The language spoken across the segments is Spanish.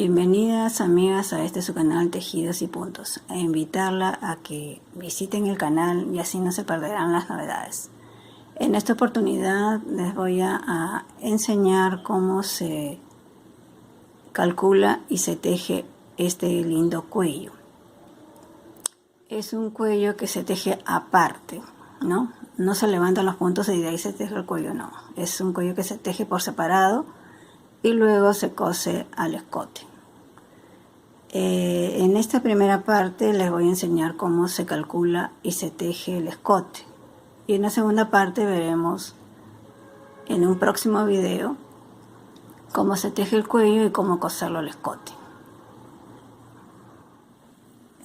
Bienvenidas amigas a este su canal Tejidos y Puntos, e invitarla a que visiten el canal y así no se perderán las novedades. En esta oportunidad les voy a enseñar cómo se calcula y se teje este lindo cuello. Es un cuello que se teje aparte, ¿no? No se levantan los puntos y de ahí se teje el cuello, no. Es un cuello que se teje por separado y luego se cose al escote. En esta primera parte les voy a enseñar cómo se calcula y se teje el escote. Y en la segunda parte veremos en un próximo video cómo se teje el cuello y cómo coserlo al escote.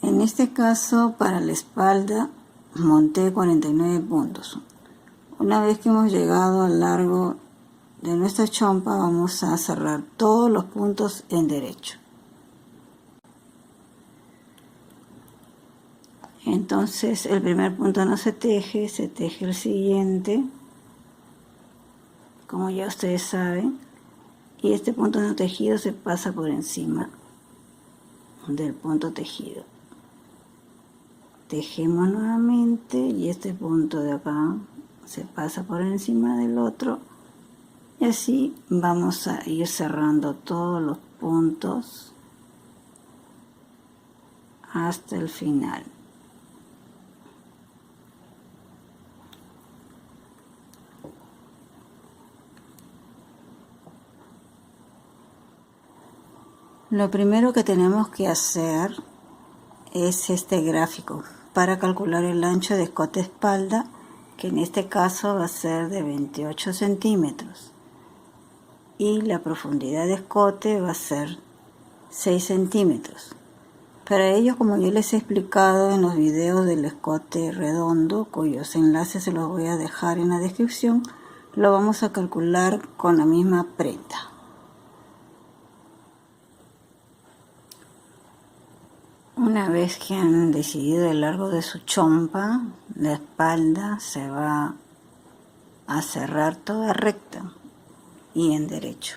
En este caso, para la espalda, monté 49 puntos. Una vez que hemos llegado al largo de nuestra chompa, vamos a cerrar todos los puntos en derecho. Entonces, el primer punto no se teje el siguiente, como ya ustedes saben, y este punto no tejido se pasa por encima del punto tejido. Tejemos nuevamente y este punto de acá se pasa por encima del otro y así vamos a ir cerrando todos los puntos hasta el final. Lo primero que tenemos que hacer es este gráfico para calcular el ancho de escote espalda, que en este caso va a ser de 28 centímetros y la profundidad de escote va a ser 6 centímetros. Para ello, como yo les he explicado en los videos del escote redondo, cuyos enlaces se los voy a dejar en la descripción, lo vamos a calcular con la misma prenda. Una vez que han decidido el largo de su chompa, la espalda se va a cerrar toda recta y en derecho.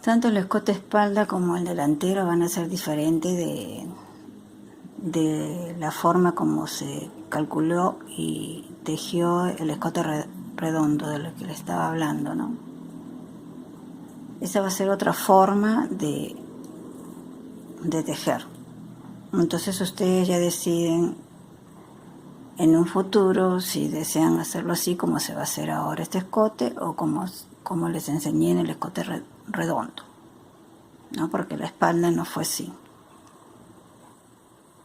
Tanto el escote espalda como el delantero van a ser diferentes de la forma como se calculó y tejió el escote redondo de lo que le estaba hablando, ¿no? Esa va a ser otra forma de tejer. Entonces ustedes ya deciden en un futuro si desean hacerlo así como se va a hacer ahora este escote o como les enseñé en el escote redondo, ¿no? Porque la espalda no fue así.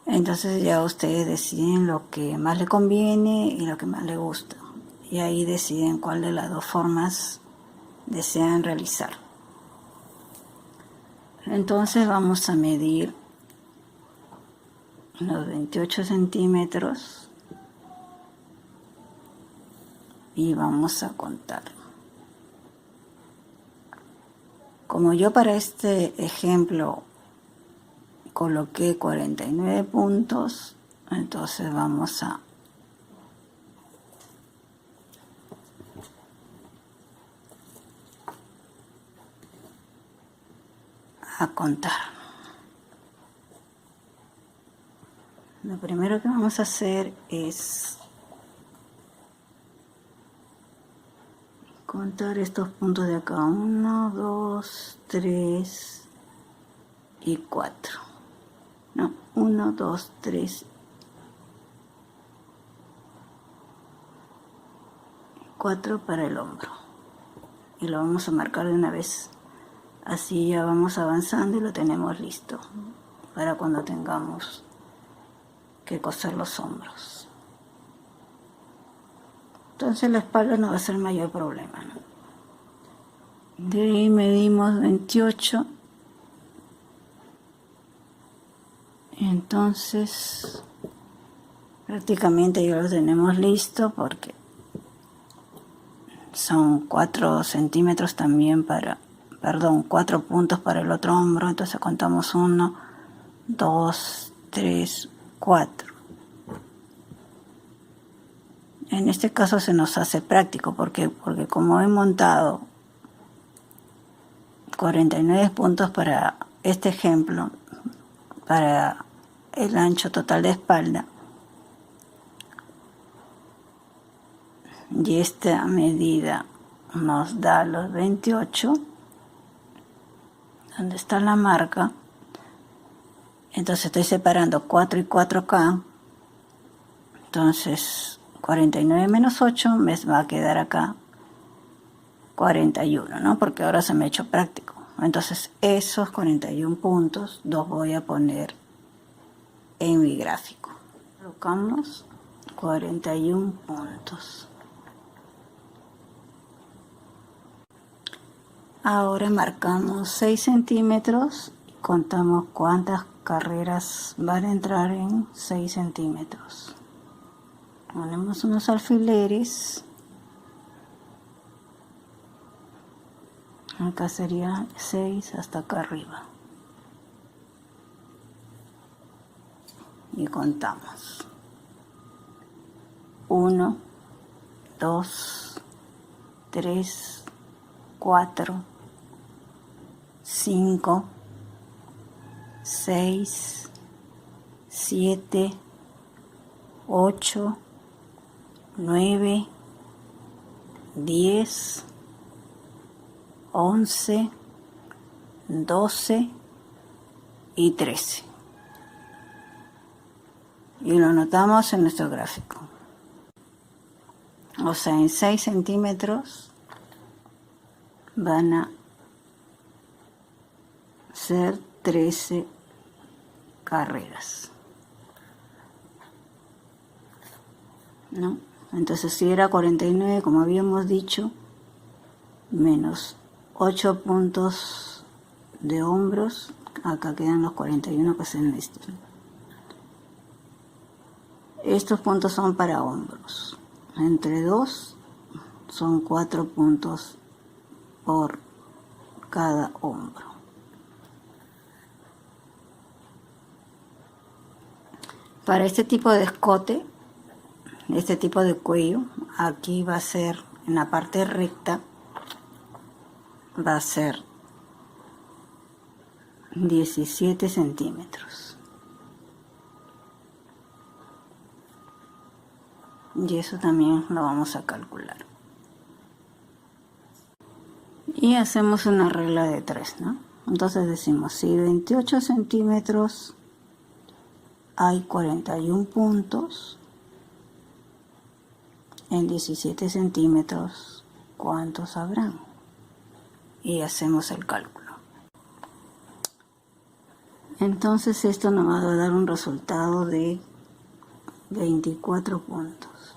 Entonces ya ustedes deciden lo que más les conviene y lo que más les gusta. Y ahí deciden cuál de las dos formas desean realizar. Entonces vamos a medir los 28 centímetros y vamos a contar. Como yo para este ejemplo coloqué 49 puntos, entonces vamos a contar. Lo primero que vamos a hacer es contar estos puntos de acá. 1, 2, 3 y 4. No, 1, 2, 3, 4 para el hombro. Y lo vamos a marcar de una vez. Así ya vamos avanzando y lo tenemos listo para cuando tengamos que coser los hombros. Entonces la espalda no va a ser mayor problema, ¿no? De ahí medimos 28. Entonces prácticamente ya lo tenemos listo porque son 4 centímetros también para... 4 puntos para el otro hombro, entonces contamos 1, 2, 3, 4. En este caso se nos hace práctico, porque como he montado 49 puntos para este ejemplo, para el ancho total de espalda. Y esta medida nos da los 28, donde está la marca. Entonces estoy separando 4 y 4 acá. Entonces 49 menos 8 me va a quedar acá 41, ¿no? Porque ahora se me ha hecho práctico. Entonces esos 41 puntos los voy a poner en mi gráfico. Colocamos 41 puntos. Ahora marcamos 6 centímetros y contamos cuántas carreras van a entrar en 6 centímetros. Ponemos unos alfileres. Acá sería 6 hasta acá arriba. Y contamos. 1, 2, 3, 4, 5, 6, 7, 8, 9, 10, 11, 12 y 13. Y lo anotamos en nuestro gráfico. O sea, en 6 centímetros van a ser 13 carreras, ¿no? Entonces si era 49, como habíamos dicho, menos 8 puntos de hombros, acá quedan los 41 que se necesitan. Estos puntos son para hombros. Entre 2 son 4 puntos por cada hombro. Para este tipo de escote, este tipo de cuello, aquí va a ser, en la parte recta, va a ser 17 centímetros. Y eso también lo vamos a calcular. Y hacemos una regla de 3, ¿no? Entonces decimos, si 28 centímetros hay 41 puntos, en 17 centímetros, ¿cuántos habrán? Y hacemos el cálculo. Entonces esto nos va a dar un resultado de 24 puntos.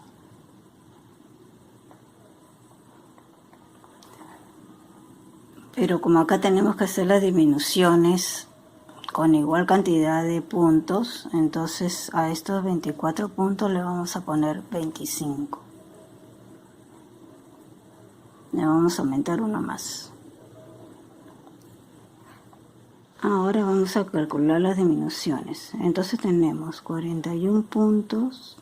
Pero como acá tenemos que hacer las disminuciones con igual cantidad de puntos, entonces a estos 24 puntos le vamos a poner 25. Le vamos a aumentar uno más. Ahora vamos a calcular las disminuciones. Entonces tenemos 41 puntos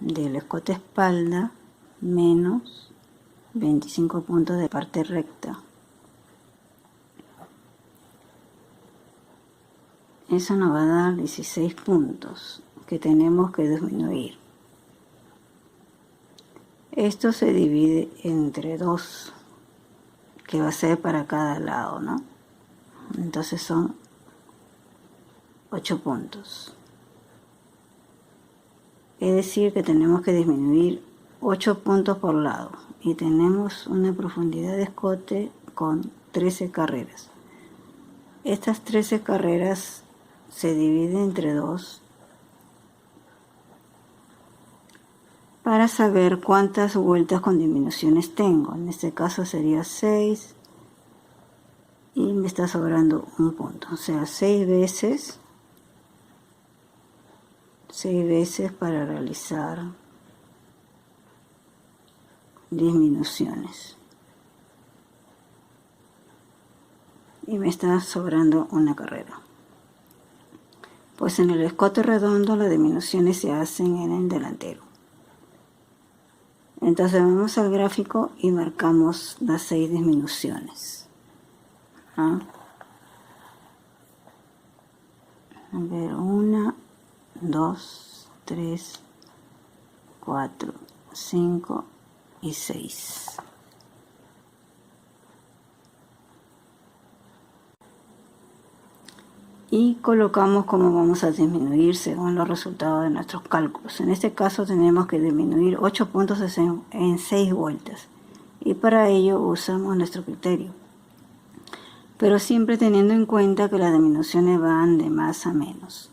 del escote espalda menos 25 puntos de parte recta. Eso nos va a dar 16 puntos que tenemos que disminuir. Esto se divide entre 2, que va a ser para cada lado, ¿no? Entonces son 8 puntos. Es decir, que tenemos que disminuir 8 puntos por lado. Y tenemos una profundidad de escote con 13 carreras. Estas 13 carreras se dividen entre 2 para saber cuántas vueltas con disminuciones tengo. En este caso sería 6 y me está sobrando un punto. O sea, 6 veces para realizar disminuciones. Y me está sobrando una carrera. Pues en el escote redondo las disminuciones se hacen en el delantero. Entonces vamos al gráfico y marcamos las 6 disminuciones. ¿Ah? A ver, 1, 2, 3, 4, 5 y 6. Y colocamos cómo vamos a disminuir según los resultados de nuestros cálculos. En este caso tenemos que disminuir 8 puntos en 6 vueltas. Y para ello usamos nuestro criterio. Pero siempre teniendo en cuenta que las disminuciones van de más a menos.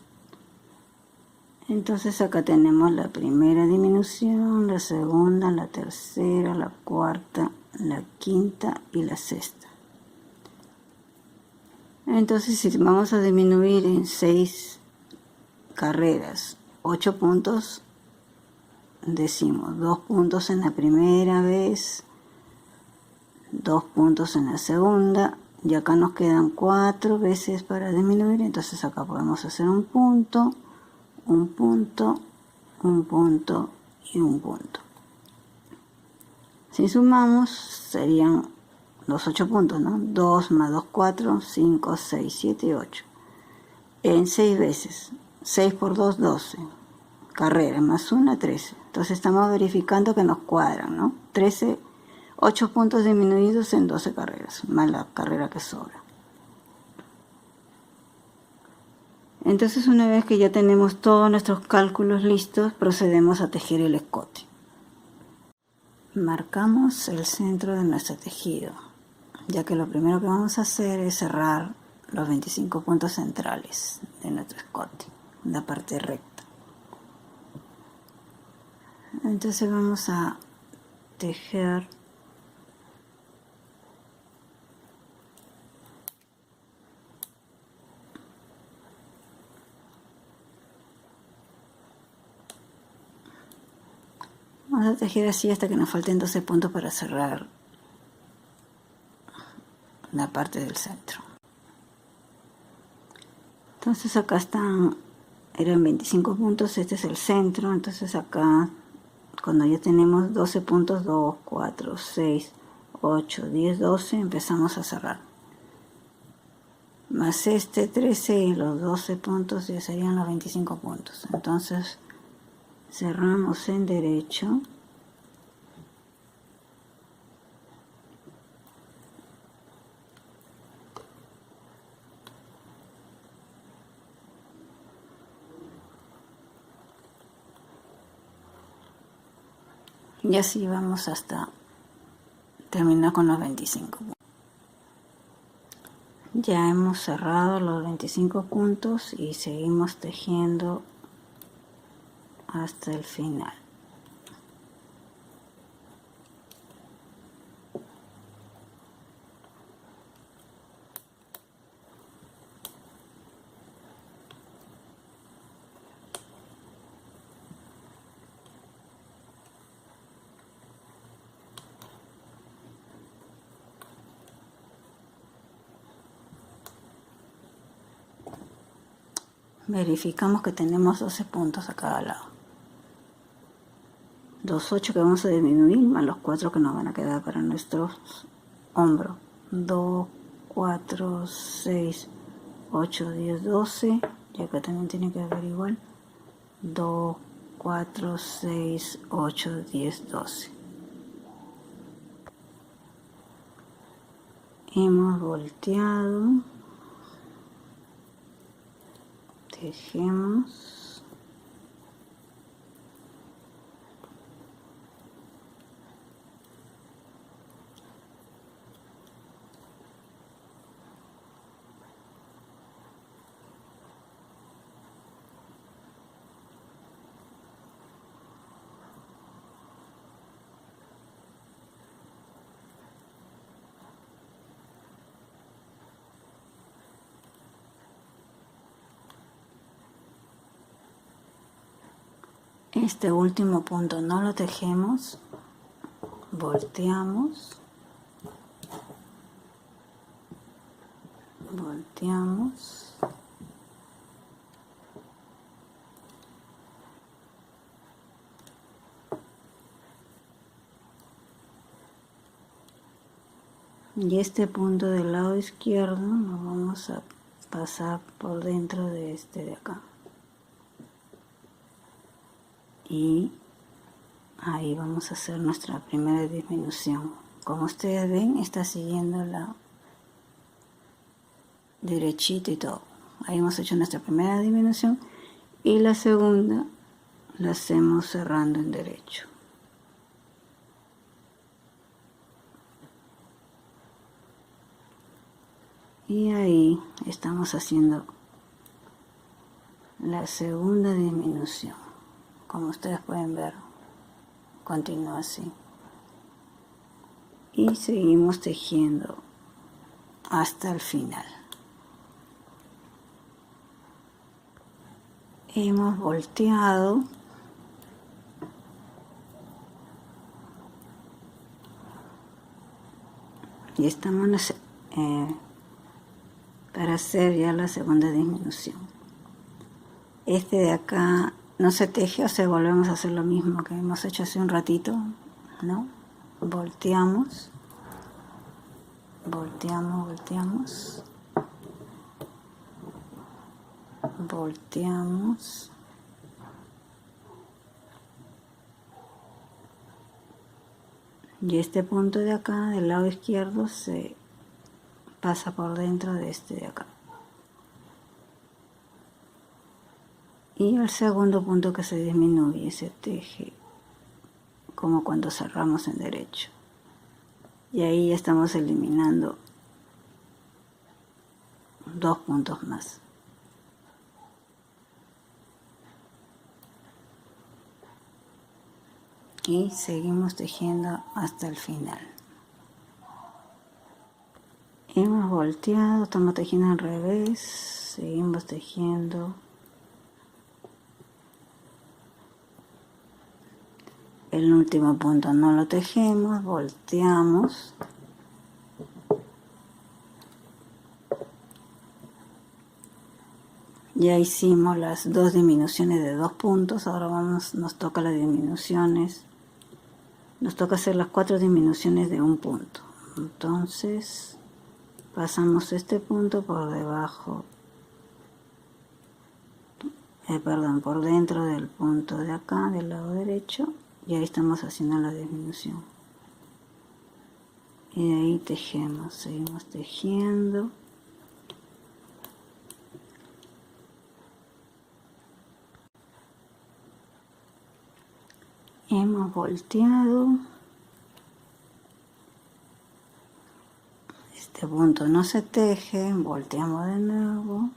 Entonces acá tenemos la primera disminución, la segunda, la tercera, la cuarta, la quinta y la sexta. Entonces si vamos a disminuir en 6 carreras 8 puntos, decimos 2 puntos en la primera vez, 2 puntos en la segunda, y acá nos quedan 4 veces para disminuir. Entonces acá podemos hacer un punto, un punto, un punto y un punto. Si sumamos serían los 8 puntos, ¿no? 2 más 2, 4, 5, 6, 7 y 8. En 6 veces. 6 por 2, 12. Carreras más 1, 13. Entonces estamos verificando que nos cuadran, ¿no? 13, 8 puntos disminuidos en 12 carreras, más la carrera que sobra. Entonces una vez que ya tenemos todos nuestros cálculos listos, procedemos a tejer el escote. Marcamos el centro de nuestro tejido, ya que lo primero que vamos a hacer es cerrar los 25 puntos centrales de nuestro escote, la parte recta. Entonces vamos a tejer así hasta que nos falten 12 puntos para cerrar la parte del centro. Entonces acá eran 25 puntos, este es el centro. Entonces acá, cuando ya tenemos 12 puntos, 2, 4, 6, 8, 10, 12, empezamos a cerrar. Más 13 y los 12 puntos ya serían los 25 puntos. Entonces cerramos en derecho. Y así vamos hasta terminar con los 25 puntos. Ya hemos cerrado los 25 puntos y seguimos tejiendo hasta el final. Verificamos que tenemos 12 puntos a cada lado. Los 8 que vamos a disminuir más los 4 que nos van a quedar para nuestros hombros. 2, 4, 6, 8, 10, 12. Y acá también tiene que haber igual. 2, 4, 6, 8, 10, 12. Hemos volteado. Tejemos. Este último punto no lo tejemos, volteamos, volteamos, Y este punto del lado izquierdo lo vamos a pasar por dentro de este de acá. Y ahí vamos a hacer nuestra primera disminución. Como ustedes ven, está siguiendo la derechito y todo. Ahí hemos hecho nuestra primera disminución y la segunda la hacemos cerrando en derecho. Y ahí estamos haciendo la segunda disminución. Como ustedes pueden ver, continúa así. Y seguimos tejiendo hasta el final. Hemos volteado y estamos para hacer ya la segunda disminución. Este de acá no se teje, o sea, volvemos a hacer lo mismo que hemos hecho hace un ratito, ¿no? Volteamos, volteamos, volteamos, volteamos, y este punto de acá del lado izquierdo se pasa por dentro de este de acá. Y el segundo punto que se disminuye se teje como cuando cerramos en derecho. Y ahí ya estamos eliminando 2 puntos más. Y seguimos tejiendo hasta el final. Hemos volteado, estamos tejiendo al revés, seguimos tejiendo. El último punto no lo tejemos, volteamos. Ya hicimos las 2 disminuciones de 2 puntos, ahora nos toca las disminuciones. Nos toca hacer las 4 disminuciones de un punto. Entonces, pasamos este punto por debajo, por dentro del punto de acá, del lado derecho, y ahí estamos haciendo la disminución. Y de ahí tejemos, seguimos tejiendo. Hemos volteado. Este punto no se teje, volteamos de nuevo.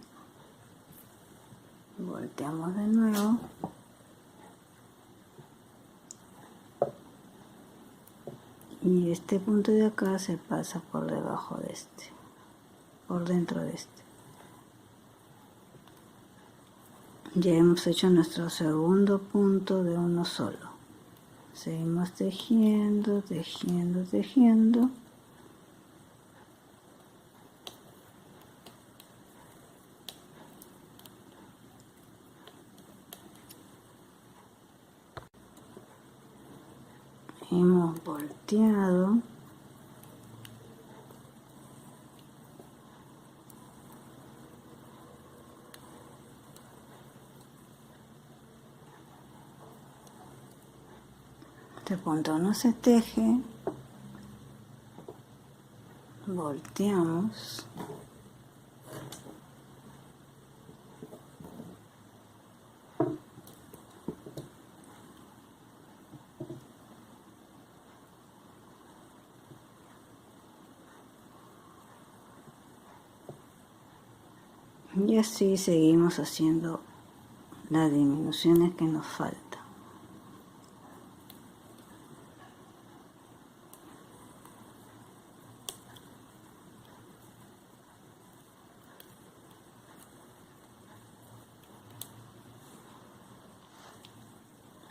Volteamos de nuevo. Y este punto de acá se pasa por debajo de este, por dentro de este. Ya hemos hecho nuestro segundo punto de uno solo. Seguimos tejiendo, tejiendo, tejiendo. Hemos volteado. Este punto no se teje. Volteamos. Y así seguimos haciendo las disminuciones que nos faltan.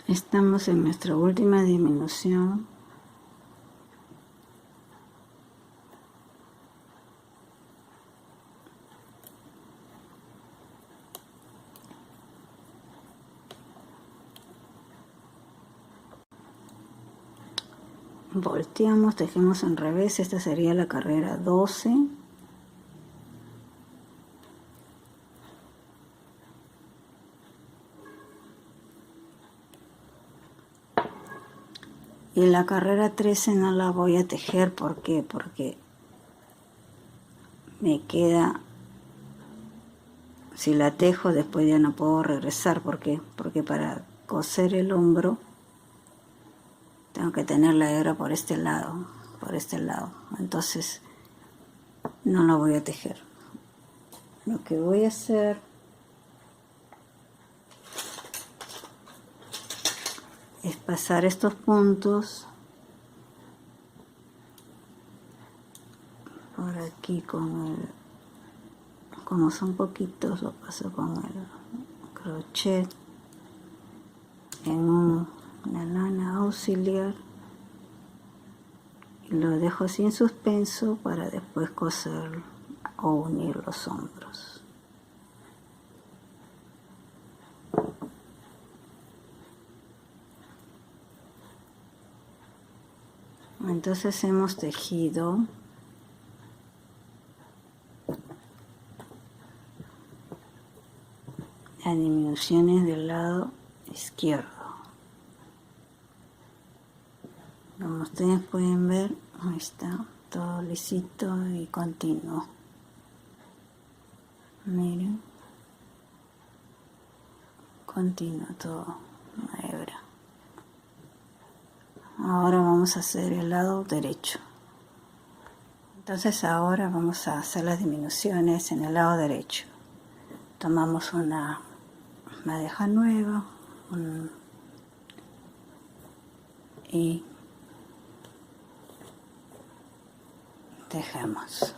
Estamos en nuestra última disminución. volteamos, tejemos en revés. Esta sería la carrera 12. Y la carrera 13 no la voy a tejer. ¿Por qué? Porque me queda, si la tejo después ya no puedo regresar. ¿Por qué? Porque para coser el hombro tengo que tener la hebra por este lado, entonces no la voy a tejer. Lo que voy a hacer es pasar estos puntos por aquí con el, como son poquitos, lo paso con el crochet en una lana auxiliar y lo dejo sin suspenso para después coser o unir los hombros. Entonces hemos tejido las disminuciones del lado izquierdo. Como ustedes pueden ver, ahí está, todo lisito y continuo. Miren, continuo todo, una hebra. Ahora vamos a hacer el lado derecho. Entonces ahora vamos a hacer las disminuciones en el lado derecho. Tomamos una madeja nueva y tejemos.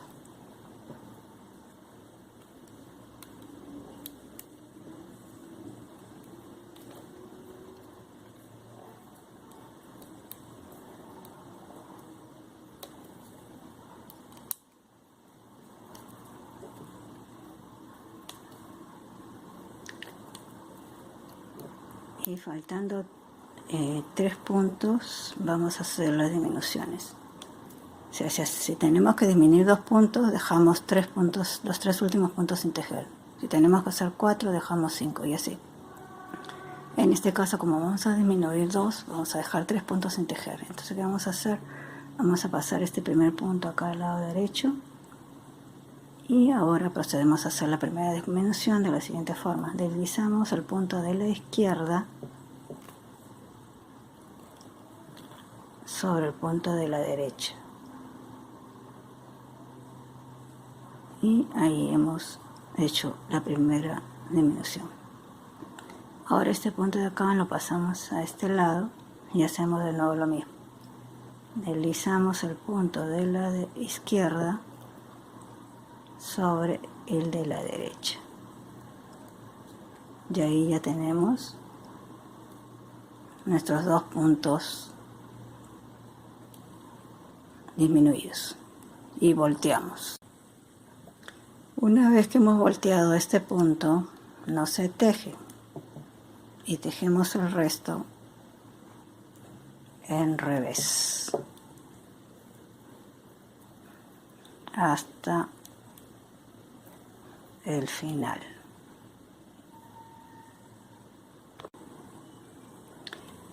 Y faltando 3 puntos vamos a hacer las disminuciones. O sea, si tenemos que disminuir 2 puntos, dejamos 3 puntos, los 3 últimos puntos sin tejer. Si tenemos que hacer 4, dejamos 5 y así. En este caso, como vamos a disminuir 2, vamos a dejar 3 puntos sin tejer. Entonces, ¿qué vamos a hacer? Vamos a pasar este primer punto acá al lado derecho. Y ahora procedemos a hacer la primera disminución de la siguiente forma. Deslizamos el punto de la izquierda sobre el punto de la derecha. Y ahí hemos hecho la primera disminución. Ahora este punto de acá lo pasamos a este lado y hacemos de nuevo lo mismo. Deslizamos el punto de la izquierda sobre el de la derecha. Y ahí ya tenemos nuestros 2 puntos disminuidos. Y volteamos. Una vez que hemos volteado este punto, no se teje. Y tejemos el resto en revés. Hasta el final.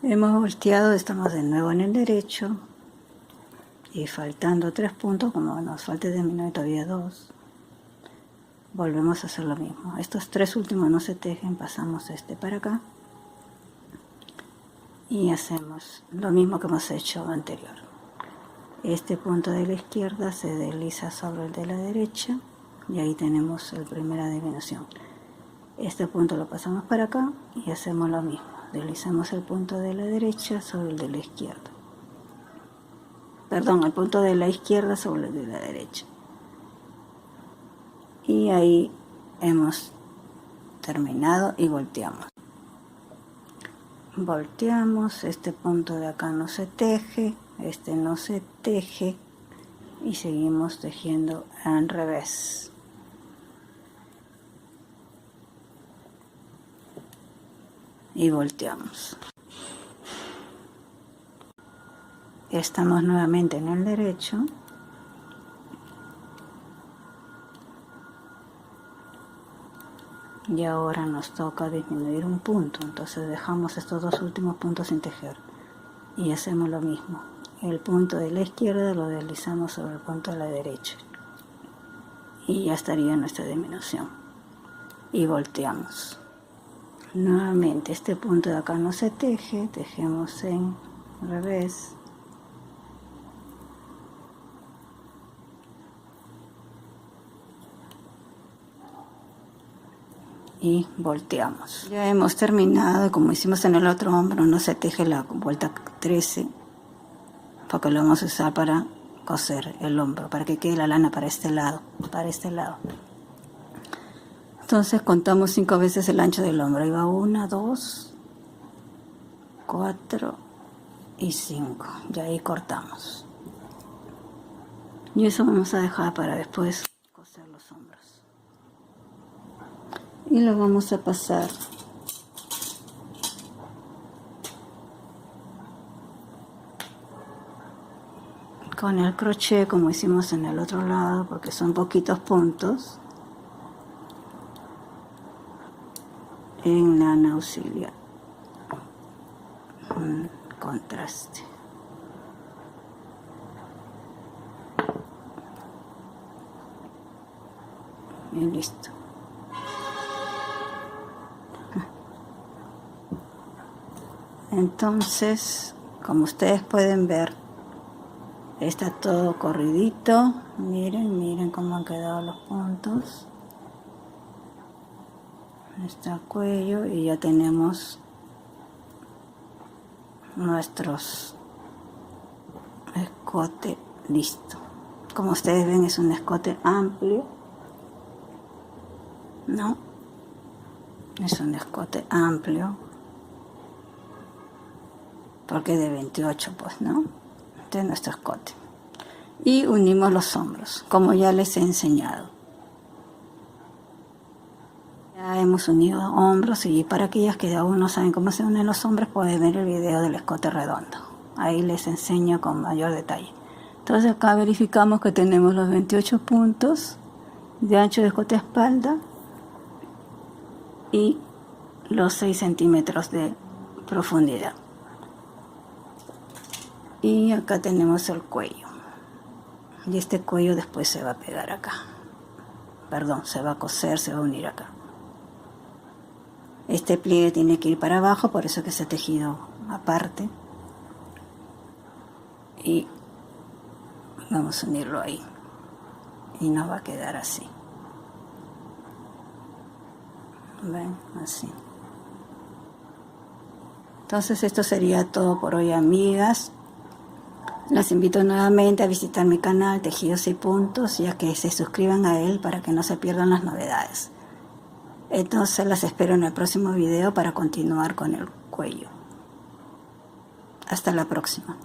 Hemos volteado, estamos de nuevo en el derecho y faltando 3 puntos, como nos falta disminuir todavía 2, volvemos a hacer lo mismo. Estos 3 últimos no se tejen, pasamos este para acá y hacemos lo mismo que hemos hecho anterior. Este punto de la izquierda se desliza sobre el de la derecha y ahí tenemos la primera disminución. Este punto lo pasamos para acá y hacemos lo mismo. Deslizamos el punto de la derecha sobre el de la izquierda. Perdón, el punto de la izquierda sobre el de la derecha. Y ahí hemos terminado y volteamos. Volteamos, este punto de acá no se teje, este no se teje y seguimos tejiendo en revés. Y volteamos. estamos nuevamente en el derecho. Y ahora nos toca disminuir un punto, entonces dejamos estos dos últimos puntos sin tejer y hacemos lo mismo. El punto de la izquierda lo deslizamos sobre el punto de la derecha y ya estaría nuestra disminución. Y volteamos. Nuevamente este punto de acá no se teje, tejemos en revés. Y volteamos. Ya hemos terminado, como hicimos en el otro hombro, no se teje la vuelta 13, porque lo vamos a usar para coser el hombro, para que quede la lana para este lado, Entonces contamos 5 veces el ancho del hombro. Ahí va 1, 2, 4 y 5. Y ahí cortamos. Y eso vamos a dejar para después coser los hombros. Y lo vamos a pasar con el crochet como hicimos en el otro lado, porque son poquitos puntos, en lana auxiliar, contraste. Y listo. Entonces, como ustedes pueden ver, está todo corridito. Miren cómo han quedado los puntos. Está el cuello y ya tenemos nuestros escote listo. Como ustedes ven, es un escote amplio, ¿no? Es un escote amplio, porque de 28, pues, ¿no? Este es nuestro escote. Y unimos los hombros, como ya les he enseñado. Ya hemos unido hombros, y para aquellas que aún no saben cómo se unen los hombros, pueden ver el video del escote redondo. Ahí les enseño con mayor detalle. Entonces acá verificamos que tenemos los 28 puntos de ancho de escote a espalda y los 6 centímetros de profundidad. Y acá tenemos el cuello. Y este cuello después se va a pegar acá. Perdón, se va a coser, se va a unir acá. Este pliegue tiene que ir para abajo, por eso que se ha tejido aparte. Y vamos a unirlo ahí. Y nos va a quedar así. ¿Ven? Así. Entonces esto sería todo por hoy, amigas. Las invito nuevamente a visitar mi canal Tejidos y Puntos y a que se suscriban a él para que no se pierdan las novedades. Entonces las espero en el próximo video para continuar con el cuello. Hasta la próxima.